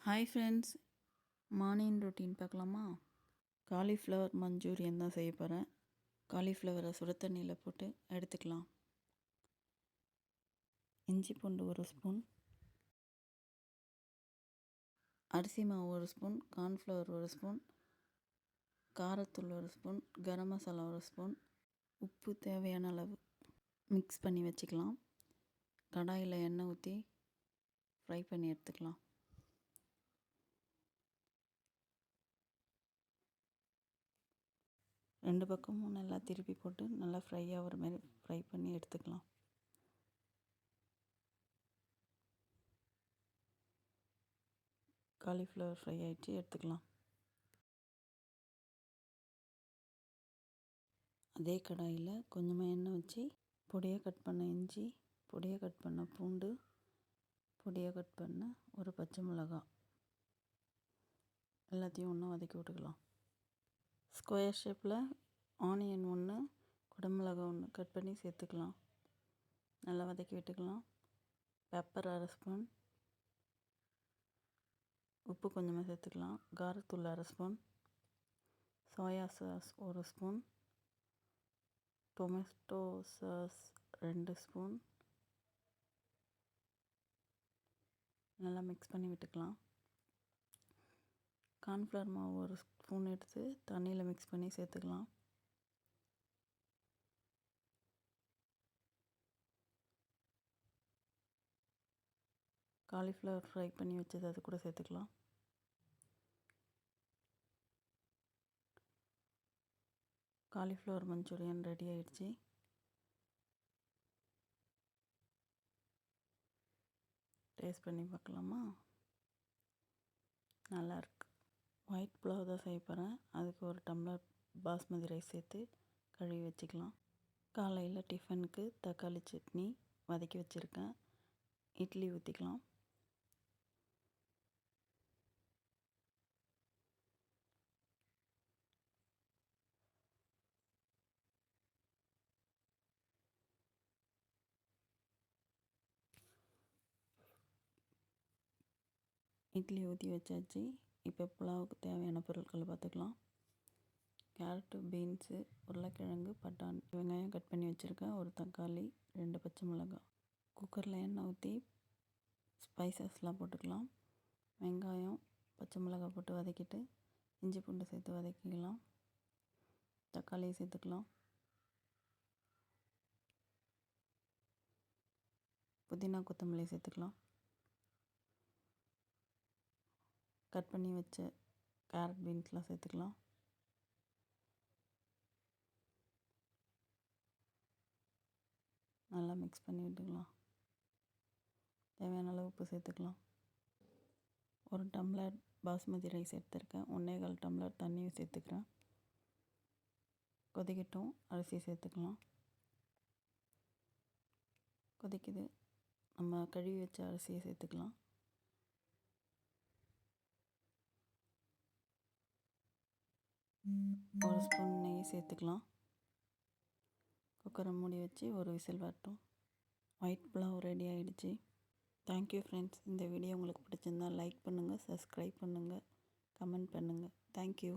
Hi friends, morning routine பார்க்கலாமா? Cauliflower Manchurian தான் செய்ய போகிறேன். காலிஃப்ளவரை சுட தண்ணியில் போட்டு எடுத்துக்கலாம். இஞ்சி பூண்டு 1 ஸ்பூன், அரிசி மாவு 1 spoon, cornflour 1 spoon, காரத்தூள் 1 spoon, garam masala 1 spoon, உப்பு தேவையான அளவு மிக்ஸ் பண்ணி வச்சுக்கலாம். கடாயில் எண்ணெய் ஊற்றி ஃப்ரை பண்ணி எடுத்துக்கலாம். ரெண்டு பக்கமும் நல்லா திருப்பி போட்டு நல்லா ஃப்ரை ஆகிற மாதிரி ஃப்ரை பண்ணி எடுத்துக்கலாம். காலிஃப்ளவர் ஃப்ரை ஆகிடுச்சு, எடுத்துக்கலாம். அதே கடாயில் கொஞ்சமாக எண்ணெய் வச்சு பொடியாக கட் பண்ண இஞ்சி, பொடியாக கட் பண்ண பூண்டு, பொடியாக கட் பண்ண ஒரு பச்சை மிளகாய் எல்லாத்தையும் ஒன்றா வதக்கி விட்டுக்கலாம். ஸ்கொயர் ஷேப்பில் ஆனியன் 1, குடமிளகாய் 1 கட் பண்ணி சேர்த்துக்கலாம். நல்லா வதக்கி விட்டுக்கலாம். பெப்பர் 1/2 ஸ்பூன், உப்பு கொஞ்சமாக சேர்த்துக்கலாம். காரத்தூள் 1/2 spoon, soya sauce 1 spoon, tomato sauce 2 spoon நல்லா மிக்ஸ் பண்ணி விட்டுக்கலாம். கார்ன்ஃப்ளவர் மாவு 1 ஸ்பூன் எடுத்து தண்ணியில் மிக்ஸ் பண்ணி சேர்த்துக்கலாம். காலிஃப்ளவர் ஃப்ரை பண்ணி வச்சது அது கூட சேர்த்துக்கலாம். காலிஃப்ளவர் மஞ்சூரியன் ரெடி ஆகிடுச்சு. டேஸ்ட் பண்ணி பார்க்கலாமா? நல்லாயிருக்கு. ஒயிட் புலாவ் தான் செய்ய போகிறேன். அதுக்கு 1 டம்ளர் பாஸ்மதி ரைஸ் சேர்த்து கழுவி வச்சுக்கலாம். காலையில் டிஃபனுக்கு தக்காளி சட்னி வதக்கி வச்சுருக்கேன். இட்லி ஊற்றிக்கலாம். இட்லி ஊற்றி வச்சாச்சு. இப்போ புலாவுக்கு தேவையான பொருட்களை பார்த்துக்கலாம். கேரட்டு, பீன்ஸு, உருளைக்கிழங்கு, பட்டாணி, வெங்காயம் கட் பண்ணி வச்சுருக்கேன், 1 தக்காளி, 2 பச்சை மிளகாய். குக்கரில் எண்ணெய் ஊற்றி ஸ்பைசஸ்லாம் போட்டுக்கலாம். வெங்காயம், பச்சை மிளகாய் போட்டு வதக்கிட்டு இஞ்சி பூண்டு சேர்த்து வதக்கிக்கலாம். தக்காளியை சேர்த்துக்கலாம். புதினா கொத்தமல்லி சேர்த்துக்கலாம். கட் பண்ணி வச்ச கேரட் பீன்ஸ்லாம் சேர்த்துக்கலாம். நல்லா மிக்ஸ் பண்ணி விட்டுக்கலாம். தேவையான அளவு உப்பு சேர்த்துக்கலாம். 1 டம்ளர் பாஸ்மதி ரைஸ் எடுத்துருக்கேன். 1.25 டம்ளர் தண்ணியும் சேர்த்துக்கிறேன். கொதிக்கட்டும். அரிசி சேர்த்துக்கலாம். கொதிக்குது. நம்ம கழுவி வச்ச அரிசியை சேர்த்துக்கலாம். ஒரு ஸ்பூன் நெய் சேர்த்துக்கலாம். குக்கரை மூடி வச்சு ஒரு விசில் வரட்டும். ஒயிட் புலாவ் ரெடி ஆகிடுச்சு. Thank you friends. இந்த வீடியோ உங்களுக்கு பிடிச்சிருந்தால் லைக் பண்ணுங்கள், சப்ஸ்கிரைப் பண்ணுங்கள், கமெண்ட் பண்ணுங்கள். தேங்க்யூ.